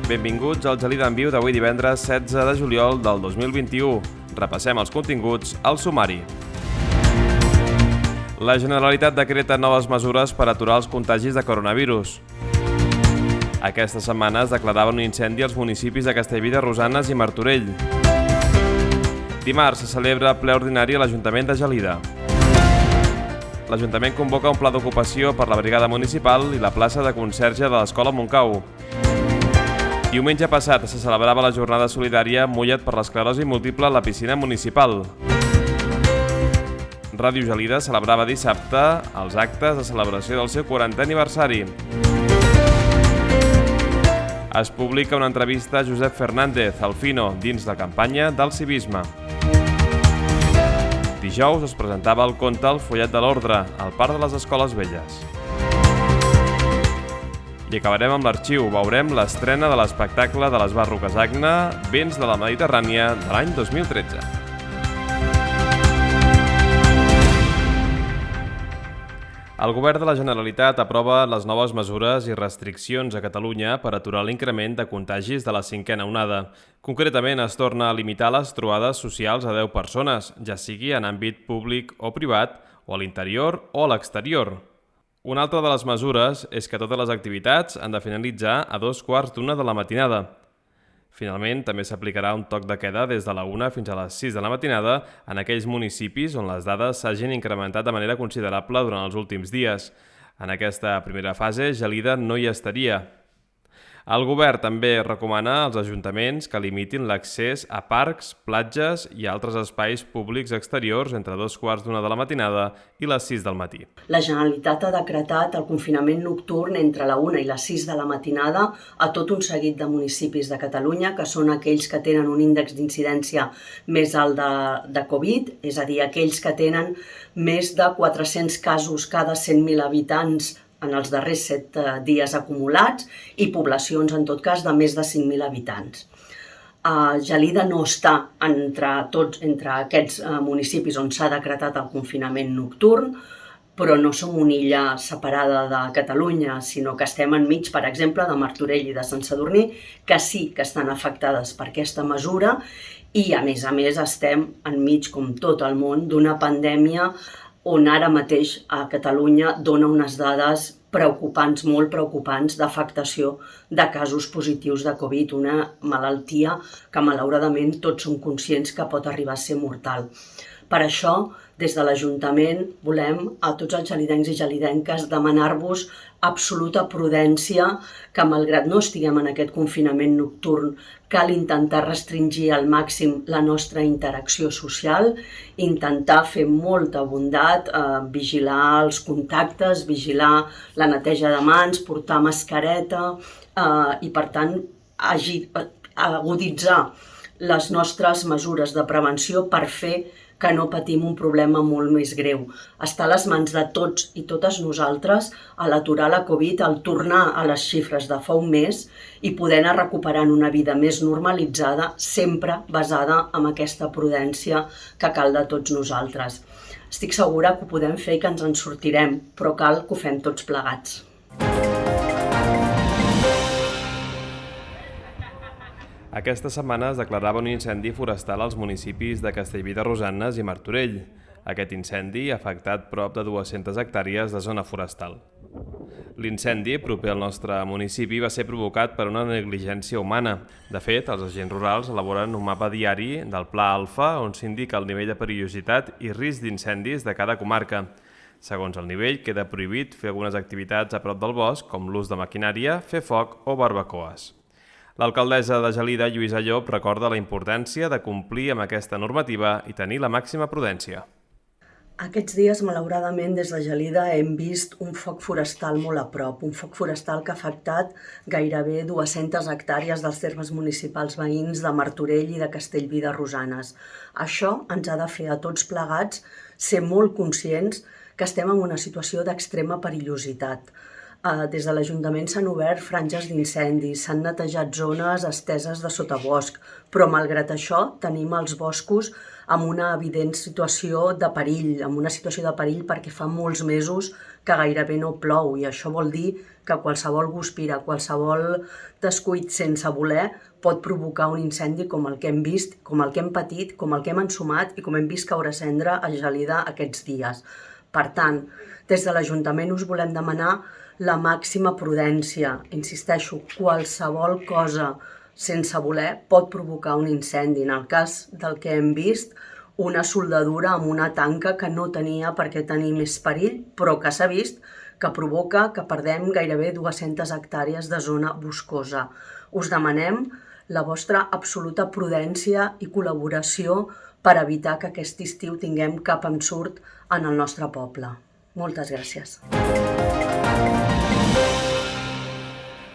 Benvinguts al Gelida en Viu d'avui divendres 16 de juliol del 2021. Repassem els continguts al sumari. La Generalitat decreta noves mesures per aturar els contagis de coronavirus. Aquesta setmana es declarava un incendi als municipis de Castellví de Rosanes i Martorell. Dimarts se celebra ple ordinari a l'Ajuntament de Gelida. L'Ajuntament convoca un pla d'ocupació per la brigada municipal i la plaça de conserge de l'Escola Montcau. Diumenge passat se celebrava la jornada solidària Mulla't per l'esclerosi múltiple a la piscina municipal. Ràdio Gelida celebrava dissabte els actes de celebració del seu 40è aniversari. Es publica una entrevista a Josep Fernández, al Fino, dins la campanya del civisme. Dijous es presentava el conte El follet de l'ordre, al Parc de les Escoles Velles. I acabarem amb l'arxiu. Veurem l'estrena de l'espectacle de l'Esbar Rocasagna, Vents de la Mediterrània, de l'any 2013. El Govern de la Generalitat aprova les noves mesures i restriccions a Catalunya per aturar l'increment de contagis de la cinquena onada. Concretament, es torna a limitar les trobades socials a 10 persones, ja sigui en àmbit públic o privat, o a l'interior o a l'exterior. Una altra de les mesures és que totes les activitats han de finalitzar a 2:15 de la matinada. Finalment, també s'aplicarà un toc de queda des de la 1 fins a les 6 de la matinada en aquells municipis on les dades s'hagin incrementat de manera considerable durant els últims dies. En aquesta primera fase, Gelida no hi estaria. El govern també recomana als ajuntaments que limitin l'accés a parcs, platges i altres espais públics exteriors entre 2:15 de la matinada i les 6 del matí. La Generalitat ha decretat el confinament nocturn entre la 1 i les 6 de la matinada a tot un seguit de municipis de Catalunya, que són aquells que tenen un índex d'incidència més alt de Covid, és a dir, aquells que tenen més de 400 casos cada 100.000 habitants en els darrers 7 dies acumulats i poblacions, en tot cas, de més de 5.000 habitants. Gelida no està entre aquests municipis on s'ha decretat el confinament nocturn, però no som una illa separada de Catalunya, sinó que estem enmig, per exemple, de Martorell i de Sant Sadurní, que sí que estan afectades per aquesta mesura i, a més, estem enmig, com tot el món, d'una pandèmia on ara mateix a Catalunya dona unes dades preocupants, molt preocupants, d'afectació de casos positius de Covid, una malaltia que malauradament tots som conscients que pot arribar a ser mortal. Per això, des de l'Ajuntament, volem a tots els gelidencs i gelidenques demanar-vos absoluta prudència, que malgrat no estiguem en aquest confinament nocturn, cal intentar restringir al màxim la nostra interacció social, intentar fer molta bondat, vigilar els contactes, vigilar la neteja de mans, portar mascareta i, per tant, aguditzar les nostres mesures de prevenció per fer que no patim un problema molt més greu. Està a les mans de tots i totes nosaltres a l'aturar la Covid, al tornar a les xifres de fa un mes i poder anar recuperant una vida més normalitzada, sempre basada en aquesta prudència que cal de tots nosaltres. Estic segura que ho podem fer i que ens en sortirem, però cal que ho fem tots plegats. Aquesta setmana es declarava un incendi forestal als municipis de Castellví de Rosanes i Martorell. Aquest incendi ha afectat prop de 200 hectàrees de zona forestal. L'incendi, proper al nostre municipi, va ser provocat per una negligència humana. De fet, els agents rurals elaboren un mapa diari del Pla Alfa on s'indica el nivell de perillositat i risc d'incendis de cada comarca. Segons el nivell, queda prohibit fer algunes activitats a prop del bosc, com l'ús de maquinària, fer foc o barbacoes. L'alcaldessa de Gelida, Lluïsa Llop, recorda la importància de complir amb aquesta normativa i tenir la màxima prudència. Aquests dies, malauradament, des de Gelida hem vist un foc forestal molt a prop, un foc forestal que ha afectat gairebé 200 hectàrees dels termes municipals veïns de Martorell i de Castellví de Rosanes. Això ens ha de fer a tots plegats ser molt conscients que estem en una situació d'extrema perillositat. Des de l'Ajuntament s'han obert franges d'incendis, s'han netejat zones esteses de sotabosc, però malgrat això tenim els boscos amb una evident situació de perill, perquè fa molts mesos que gairebé no plou, i això vol dir que qualsevol guspira, qualsevol descuit sense voler pot provocar un incendi com el que hem vist, com el que hem patit, com el que hem ensumat i com hem vist caure cendra a Gelida aquests dies. Per tant, des de l'Ajuntament us volem demanar la màxima prudència. Insisteixo, qualsevol cosa sense voler pot provocar un incendi. En el cas del que hem vist, una soldadura amb una tanca que no tenia per què tenir més perill, però que s'ha vist que provoca que perdem gairebé 200 hectàrees de zona boscosa. Us demanem la vostra absoluta prudència i col·laboració per evitar que aquest estiu tinguem cap ensurt en el nostre poble. Moltes gràcies.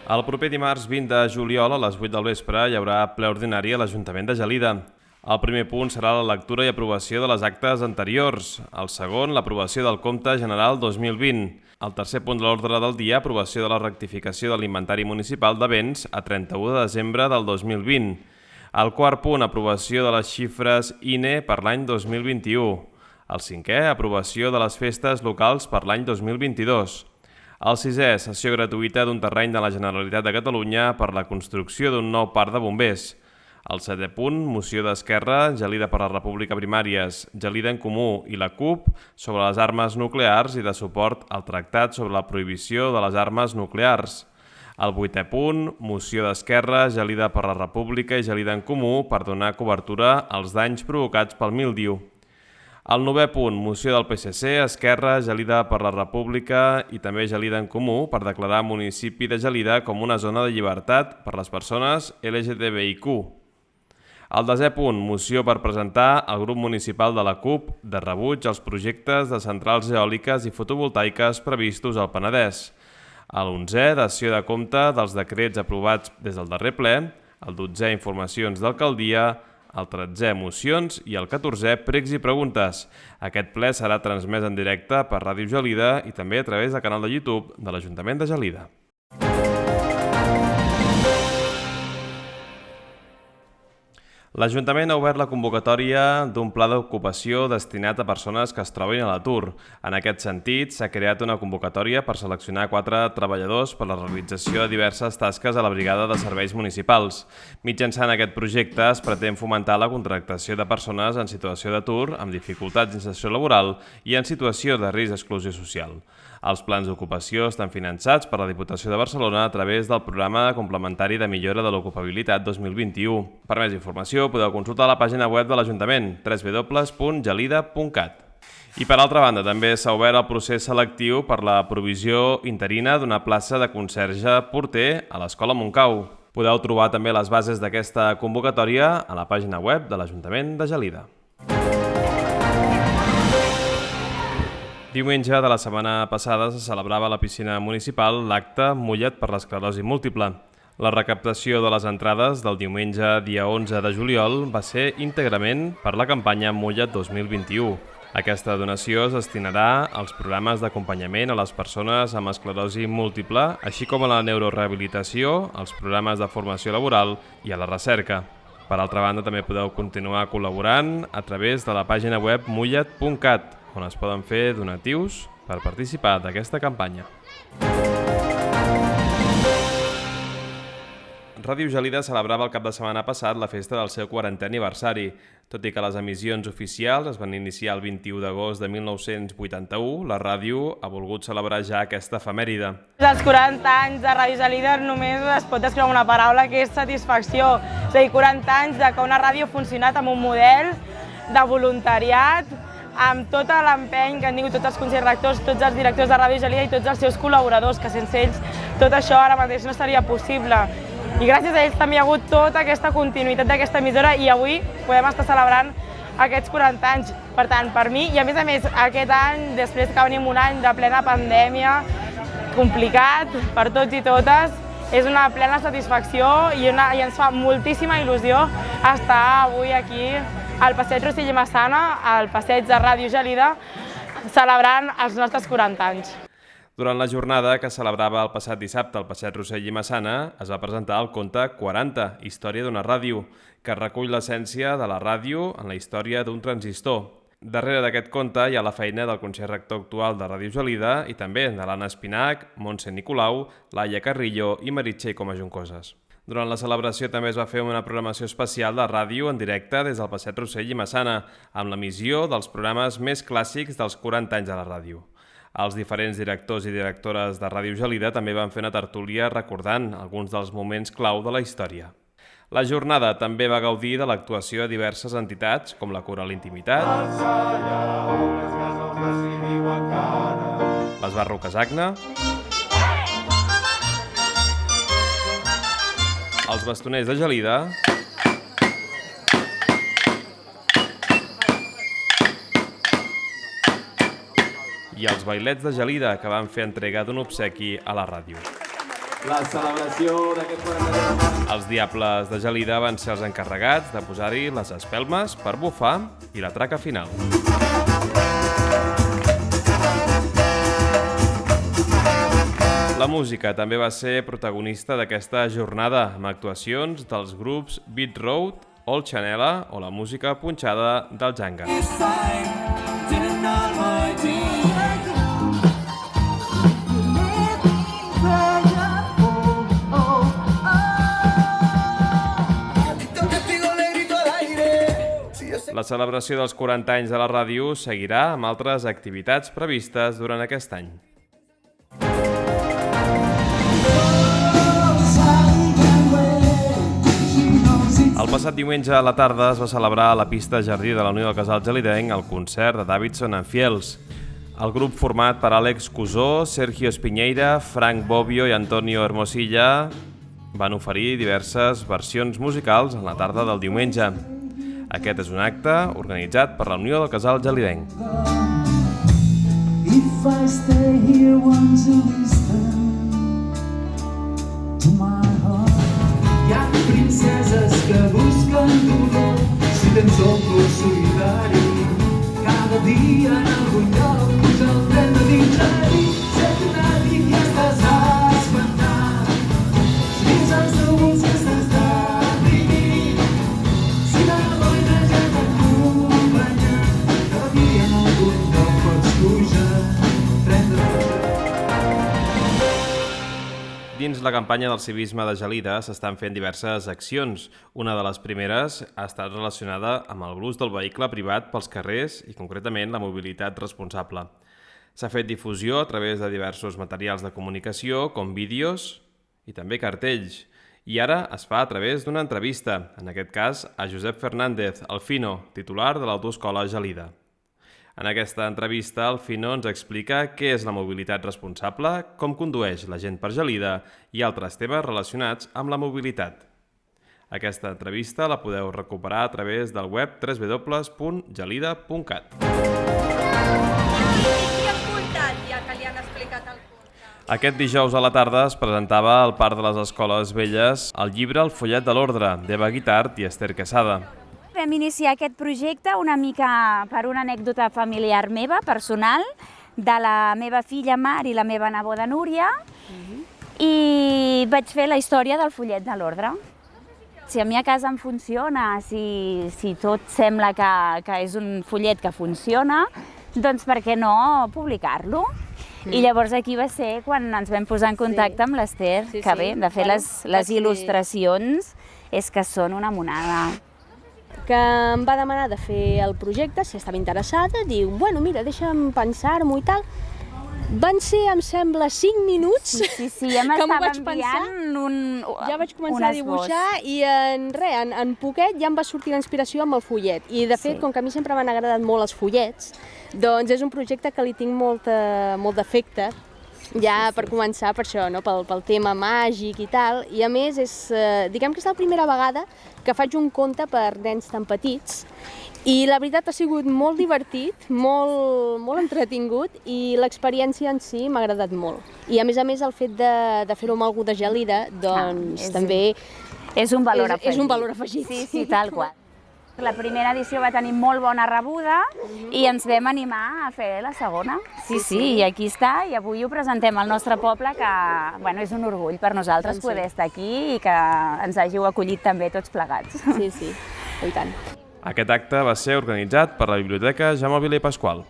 El proper dimarts 20 de juliol a les 8 del vespre hi haurà ple ordinari a l'Ajuntament de Gelida. El primer punt serà la lectura i aprovació de les actes anteriors. El segon, l'aprovació del Compte General 2020. El tercer punt de l'ordre del dia, aprovació de la rectificació de l'Inventari Municipal de Béns a 31 de desembre del 2020. El quart punt, aprovació de les xifres INE per l'any 2021. El cinquè, aprovació de les festes locals per l'any 2022. El sisè, cessió gratuïta d'un terreny de la Generalitat de Catalunya per la construcció d'un nou parc de bombers. El setè punt, moció d'Esquerra, Gelida per la República Primàries, Gelida en Comú i la CUP sobre les armes nuclears i de suport al tractat sobre la prohibició de les armes nuclears. El vuitè punt, moció d'Esquerra, Gelida per la República i Gelida en Comú per donar cobertura als danys provocats pel míldiu. El novè punt, moció del PSC, Esquerra, Gelida per la República i també Gelida en Comú per declarar municipi de Gelida com una zona de llibertat per les persones LGTBIQ. El desè punt, moció per presentar al grup municipal de la CUP de rebuig als projectes de centrals eòliques i fotovoltaiques previstos al Penedès. El 11è, dació de compte dels decrets aprovats des del darrer ple. El 12è, informacions d'alcaldia. El 13è, mocions. I el 14è, pregs i preguntes. Aquest ple serà transmès en directe per Ràdio Gelida i també a través del canal de YouTube de l'Ajuntament de Gelida. L'Ajuntament ha obert la convocatòria d'un pla d'ocupació destinat a persones que es trobin a l'atur. En aquest sentit, s'ha creat una convocatòria per seleccionar 4 treballadors per la realització de diverses tasques a la Brigada de Serveis Municipals. Mitjançant aquest projecte es pretén fomentar la contractació de persones en situació d'atur, amb dificultats d'inserció laboral i en situació de risc d'exclusió social. Els plans d'ocupació estan finançats per la Diputació de Barcelona a través del Programa Complementari de Millora de l'Ocupabilitat 2021. Per més informació podeu consultar la pàgina web de l'Ajuntament, www.gelida.cat. I per altra banda, també s'ha obert el procés selectiu per la provisió interina d'una plaça de conserge porter a l'Escola Montcau. Podeu trobar també les bases d'aquesta convocatòria a la pàgina web de l'Ajuntament de Gelida. Diumenge de la setmana passada se celebrava a la piscina municipal l'acte Mulla't per l'esclerosi múltiple. La recaptació de les entrades del diumenge dia 11 de juliol va ser íntegrament per la campanya Mulla't 2021. Aquesta donació es destinarà als programes d'acompanyament a les persones amb esclerosi múltiple, així com a la neurorehabilitació, als programes de formació laboral i a la recerca. Per altra banda, també podeu continuar col·laborant a través de la pàgina web mulla't.cat, on es poden fer donatius per participar d'aquesta campanya. Ràdio Gelida celebrava el cap de setmana passat la festa del seu 40è aniversari. Tot i que les emissions oficials es van iniciar el 21 d'agost de 1981, la ràdio ha volgut celebrar ja aquesta efemèride. Els 40 anys de Ràdio Gelida només es pot descriure una paraula, que és satisfacció. És a dir, 40 anys de que una ràdio ha funcionat amb un model de voluntariat, amb tot l'empeny que han tingut tots els consells rectors, tots els directors de Ràdio Gelida i tots els seus col·laboradors, que sense ells tot això ara mateix no seria possible. I gràcies a ells també hi ha hagut tota aquesta continuïtat d'aquesta emissora i avui podem estar celebrant aquests 40 anys. Per tant, per mi, i a més, aquest any, després que venim un any de plena pandèmia, complicat per tots i totes, és una plena satisfacció i ens fa moltíssima il·lusió estar avui aquí al passeig Rossell i Massana, al passeig de Ràdio Gelida, celebrant els nostres 40 anys. Durant la jornada que celebrava el passat dissabte al Passeig Rossell i Massana, es va presentar el conte 40, Història d'una ràdio, que recull l'essència de la ràdio en la història d'un transistor. Darrere d'aquest conte hi ha la feina del Consell Rector actual de Ràdio Gelida i també de l'Anna Espinac, Montse Nicolau, Laia Carrillo i Meritxell Comajuncoses. Durant la celebració també es va fer una programació especial de ràdio en directe des del Passeig Rossell i Massana, amb l'emissió dels programes més clàssics dels 40 anys de la ràdio. Els diferents directors i directores de Ràdio Gelida també van fer una tertúlia recordant alguns dels moments clau de la història. La jornada també va gaudir de l'actuació de diverses entitats, com la Coral Intimitat, les Barroques Agna, els Bastoners de Gelida i els Bailets de Gelida, que van fer entrega d'un obsequi a la ràdio. La celebració d'aquest 40 anys. Els Diables de Gelida van ser els encarregats de posar-hi les espelmes per bufar i la traca final. La música també va ser protagonista d'aquesta jornada, amb actuacions dels grups Beat Road, Old Chanela o la música punxada del Janga. La celebració dels 40 anys de la ràdio seguirà amb altres activitats previstes durant aquest any. El passat diumenge a la tarda es va celebrar a la pista Jardí de la Unió del Casal Gelidenc el concert de Davidson and Fields. El grup format per Àlex Cusó, Sergio Espiñeira, Frank Bobbio i Antonio Hermosilla van oferir diverses versions musicals en la tarda del diumenge. Aquest és un acte organitzat per la Unió del Casal Gelidenc. If I stay here once to listen to my heart. Hi ha princeses que busquen dolor, si tens un cor solidari, cada dia en algun lloc puja el tren de dintre-hi, sento una nit i estàs a espantar, dins els núvols que estàs deprimint, si la boira ja t'acompanya, cada dia en algun lloc pots pujar, prendre. Dins la campanya del civisme de Gelida s'estan fent diverses accions. Una de les primeres ha estat relacionada amb l'ús del vehicle privat pels carrers i concretament la mobilitat responsable. S'ha fet difusió a través de diversos materials de comunicació com vídeos i també cartells. I ara es fa a través d'una entrevista, en aquest cas a Josep Fernández, el Fino, titular de l'Autoescola Gelida. En aquesta entrevista, el Fino ens explica què és la mobilitat responsable, com condueix la gent per Gelida i altres temes relacionats amb la mobilitat. Aquesta entrevista la podeu recuperar a través del web www.gelida.cat. Aquest dijous a la tarda es presentava al Parc de les Escoles Velles el llibre El follet de l'ordre, d'Eva Guitart i Esther Quesada. Vam iniciar aquest projecte una mica per una anècdota familiar meva, personal, de la meva filla Mar i la meva neboda Núria, i vaig fer la història del follet de l'ordre. Si a mi a casa em funciona, si tot sembla que és un follet que funciona, doncs per què no publicar-lo? I llavors aquí va ser quan ens vam posar en contacte amb l'Esther, que bé, de fer les il·lustracions és que són una monada. Que em va demanar de fer el projecte, si estava interessada, diu, bueno, mira, deixa'm pensar-m'ho i tal. Van ser, em sembla, 5 minuts ja m'estava enviant ja vaig començar a dibuixar i en poquet ja em va sortir la inspiració amb el follet. I de fet, com que a mi sempre m'han agradat molt els follets, doncs és un projecte que li tinc molt d'afecte. Ja per començar per això, pel tema màgic i tal, i a més diguem que és la primera vegada que faig un conte per nens tan petits i la veritat ha sigut molt divertit, molt entretingut i l'experiència en si m'ha agradat molt. I a més el fet de fer-ho amb algú de Gelida, doncs també és un valor afegit. És un valor afegit. Sí, tal qual. La primera edició va tenir molt bona rebuda i ens vam animar a fer la segona. Sí, i aquí està, i avui ho presentem al nostre poble, que és un orgull per nosaltres poder estar aquí i que ens hàgiu acollit també tots plegats. Sí, i tant. Aquest acte va ser organitzat per la Biblioteca Jaume Vila i Pasqual.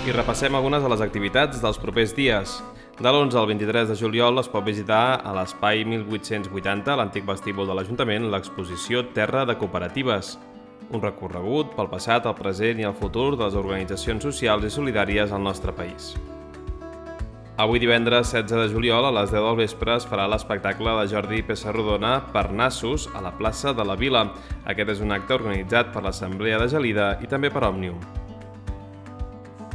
I repassem algunes de les activitats dels propers dies. De l'11 al 23 de juliol es pot visitar a l'Espai 1880, l'antic vestíbul de l'Ajuntament, l'exposició Terra de Cooperatives. Un recorregut pel passat, el present i el futur de les organitzacions socials i solidàries al nostre país. Avui divendres 16 de juliol a les 10 del vespre es farà l'espectacle de Jordi Pessarrodona per Nassos a la plaça de la Vila. Aquest és un acte organitzat per l'Assemblea de Gelida i també per Òmnium.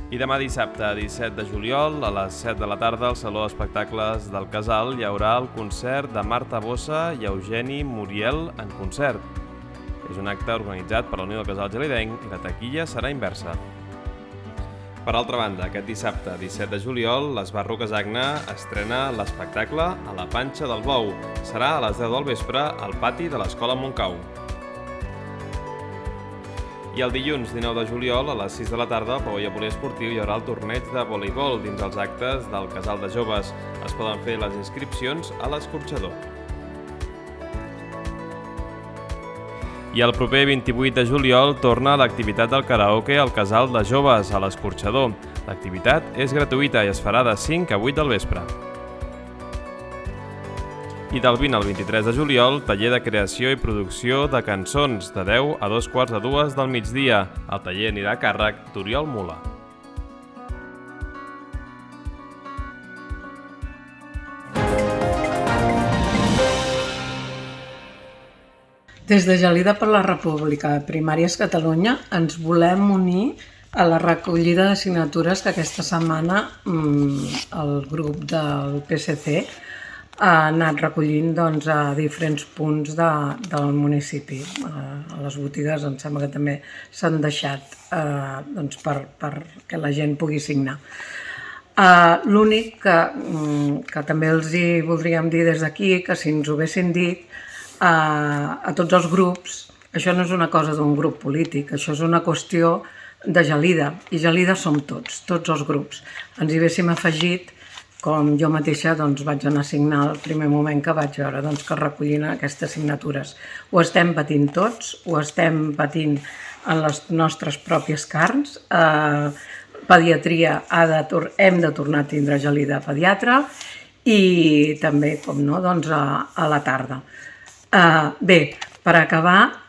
I demà dissabte, 17 de juliol, a les 7 de la tarda, al Saló d'Espectacles del Casal hi haurà el concert de Marta Bossa i Eugeni Muriel en concert. És un acte organitzat per la Unió del Casal Gelidenc i la taquilla serà inversa. Per altra banda, aquest dissabte, 17 de juliol, l'Esbarro Casagna estrena l'espectacle A la panxa del bou. Serà a les 10 del vespre al pati de l'Escola Montcau. I el dilluns 19 de juliol, a les 6 de la tarda, al pavelló poliesportiu hi haurà el torneig de voleibol dins els actes del Casal de Joves. Es poden fer les inscripcions a l'escorxador. I el proper 28 de juliol torna l'activitat del karaoke al Casal de Joves, a l'escorxador. L'activitat és gratuïta i es farà de 5 a 8 del vespre. I del 20 al 23 de juliol, taller de creació i producció de cançons de 10 a 2:45 del migdia. El taller anirà a càrrec d'Oriol Mula. Des de Gelida per la República, Primàries Catalunya, ens volem unir a la recollida de signatures que aquesta setmana el grup del PSC ha anat recollint a diferents punts del municipi. A les botigues em sembla que també s'han deixat perquè la gent pugui signar. L'únic que també els hi voldríem dir des d'aquí, que si ens ho haguessin dit a tots els grups, això no és una cosa d'un grup polític, això és una qüestió de Gelida, i Gelida som tots els grups. Ens hi haguéssim afegit, com jo mateixa vaig anar a signar el primer moment que vaig veure que recollien aquestes signatures. Ho estem patint tots, ho estem patint en les nostres pròpies carns. Pediatria hem de tornar a tindre Gelida pediatre i també, com no, a la tarda. Bé, per acabar,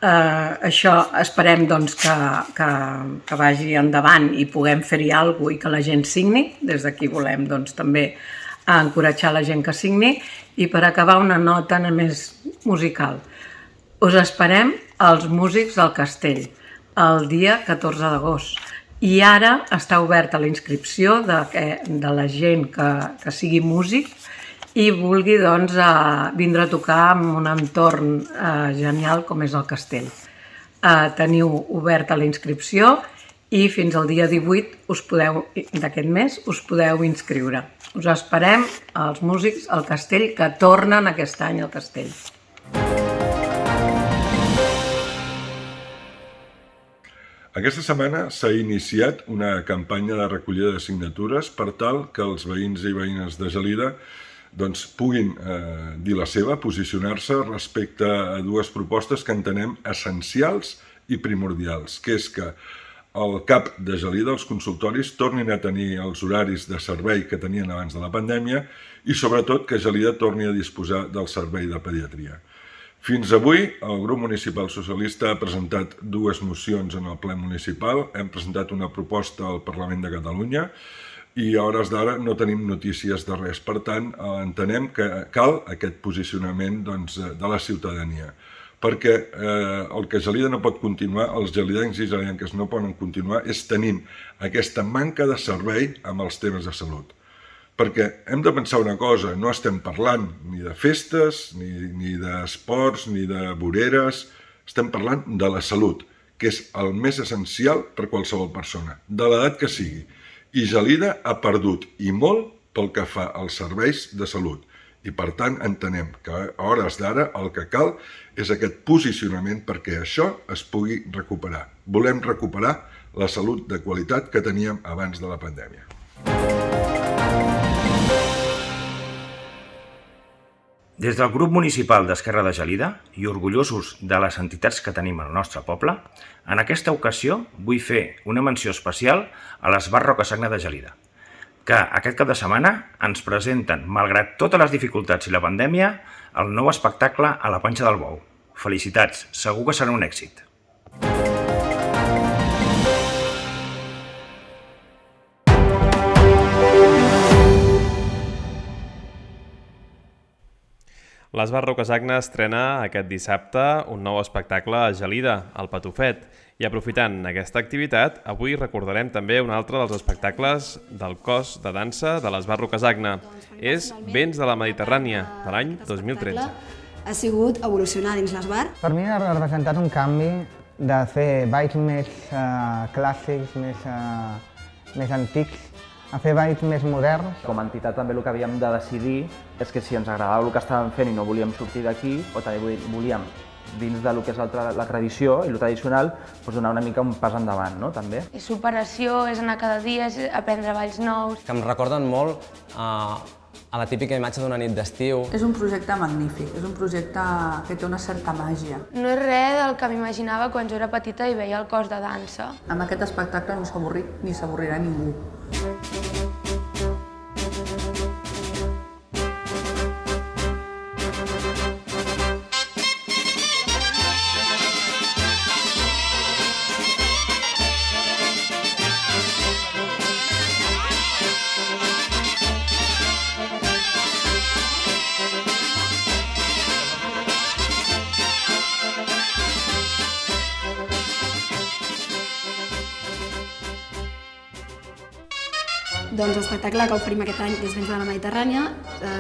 això esperem que vagi endavant i puguem fer-hi alguna cosa i que la gent signi. Des d'aquí volem també encoratjar la gent que signi. I per acabar, una nota més musical. Us esperem als músics del Castell el dia 14 d'agost. I ara està oberta la inscripció de la gent que sigui músic i vulgui vindre a tocar en un entorn genial com és el Castell. Teniu oberta la inscripció i fins al dia 18 d'aquest mes us podeu inscriure. Us esperem els músics al Castell que tornen aquest any al Castell. Aquesta setmana s'ha iniciat una campanya de recollida de signatures per tal que els veïns i veïnes de Gelida puguin dir la seva, posicionar-se respecte a dues propostes que entenem essencials i primordials, que és que al CAP de Gelida, els consultoris, tornin a tenir els horaris de servei que tenien abans de la pandèmia i, sobretot, que Gelida torni a disposar del servei de pediatria. Fins avui, el grup municipal socialista ha presentat dues mocions en el ple municipal, hem presentat una proposta al Parlament de Catalunya i a hores d'ara no tenim notícies de res. Per tant, entenem que cal aquest posicionament de la ciutadania, perquè el que Gelida no pot continuar, els gelidencs i gelidenques no poden continuar, és tenint aquesta manca de servei amb els temes de salut. Perquè hem de pensar una cosa, no estem parlant ni de festes, ni d'esports, ni de voreres, estem parlant de la salut, que és el més essencial per qualsevol persona, de l'edat que sigui. I Gelida ha perdut, i molt, pel que fa als serveis de salut. I per tant entenem que a hores d'ara el que cal és aquest posicionament perquè això es pugui recuperar. Volem recuperar la salut de qualitat que teníem abans de la pandèmia. Des del grup municipal d'Esquerra de Gelida i orgullosos de les entitats que tenim al nostre poble, en aquesta ocasió vull fer una menció especial a les Barroca Sagna de Gelida, que aquest cap de setmana ens presenten, malgrat totes les dificultats i la pandèmia, el nou espectacle a la Panxa del Bou. Felicitats, segur que serà un èxit. Les Barroca Sagna estrena aquest dissabte un nou espectacle a Gelida, el Patufet. I aprofitant aquesta activitat, avui recordarem també un altre dels espectacles del cos de dansa de les Barroca Sagna. És Vents de la Mediterrània, de l'any 2013. Ha sigut evolucionar dins l'esbar. Per mi ha representat un canvi de fer balls més clàssics, més antics, a fer balls més moderns. Com a entitat també el que havíem de decidir és que si ens agradava el que estàvem fent i no volíem sortir d'aquí, o també volíem, dins del que és la tradició i el tradicional, donar una mica un pas endavant, no? També. És superació, és anar cada dia, és aprendre balls nous. Que em recorden molt a la típica imatge d'una nit d'estiu. És un projecte magnífic, és un projecte que té una certa màgia. No és res del que m'imaginava quan jo era petita i veia el cos de dansa. Amb aquest espectacle no s'ha avorrit ni s'avorrirà ningú. Doncs l'espectacle que oferim aquest any, que és Vents de la Mediterrània,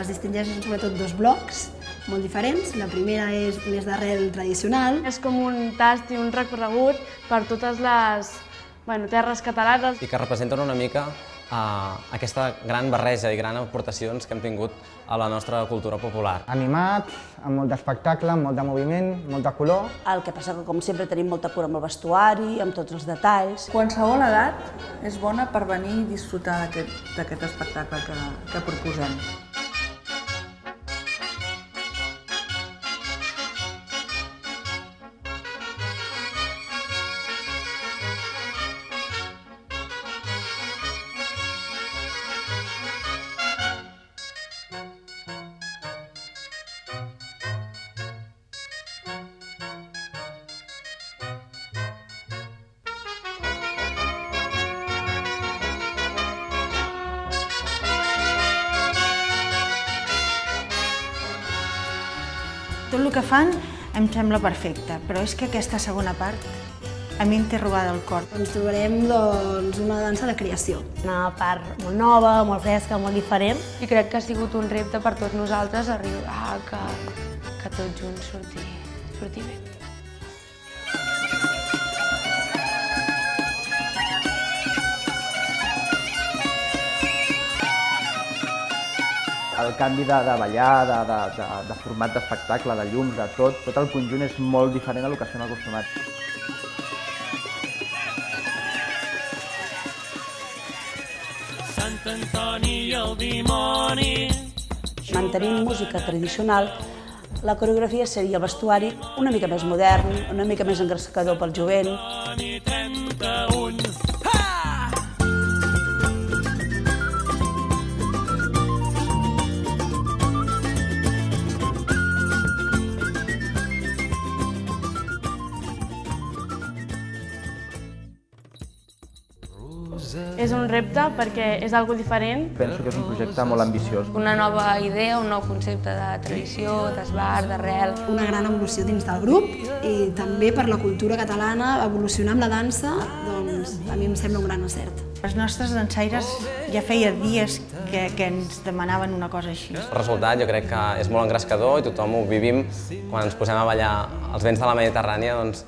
es distingeix sobretot dos blocs molt diferents. La primera és més d'arrel tradicional. És com un tast i un recorregut per totes les terres catalanes. I que representen una mica aquesta gran barreja i grans aportacions que hem tingut a la nostra cultura popular. Animats, amb molt d'espectacle, amb molt de moviment, molt de color. El que passa que, com sempre, tenim molta cura amb el vestuari, amb tots els detalls. Qualsevol edat és bona per venir i disfrutar d'aquest espectacle que proposem. Tot el que fan em sembla perfecte, però és que aquesta segona part a mi em té robada el cor. Ens trobarem una dansa de creació. Una part molt nova, molt fresca, molt diferent. I crec que ha sigut un repte per tots nosaltres arribar que tots junts sortir bé. El canvi de ballar, de format d'espectacle, de llums, de tot el conjunt és molt diferent a el que estem acostumats. Sant Antoni i el dimoni. Mantenint música tradicional, la coreografia seria el vestuari una mica més modern, una mica més engrescador pel jovent. És un repte perquè és algo diferent. Penso que és un projecte molt ambiciós. Una nova idea, un nou concepte de tradició, d'esbar, d'arrel. Una gran evolució dins del grup i també per la cultura catalana, evolucionar amb la dansa, doncs a mi em sembla un gran encert. Els nostres dansaires ja feia dies que ens demanaven una cosa així. El resultat jo crec que és molt engrescador i tothom ho vivim quan ens posem a ballar els vents de la Mediterrània, doncs,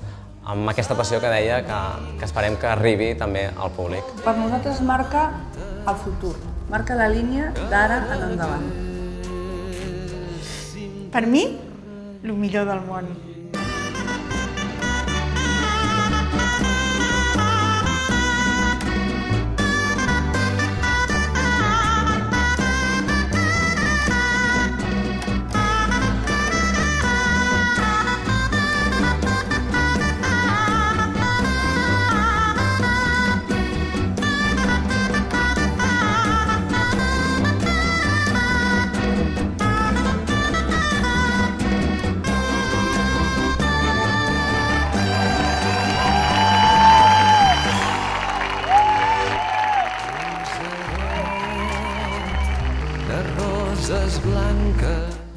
amb aquesta passió que deia que esperem que arribi també al públic. Per nosaltres marca el futur, marca la línia d'ara en endavant. per mi, el millor del món.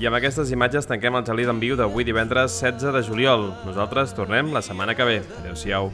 I amb aquestes imatges tanquem el Gelida en viu d'avui divendres 16 de juliol. Nosaltres tornem la setmana que ve. Adéu-siau.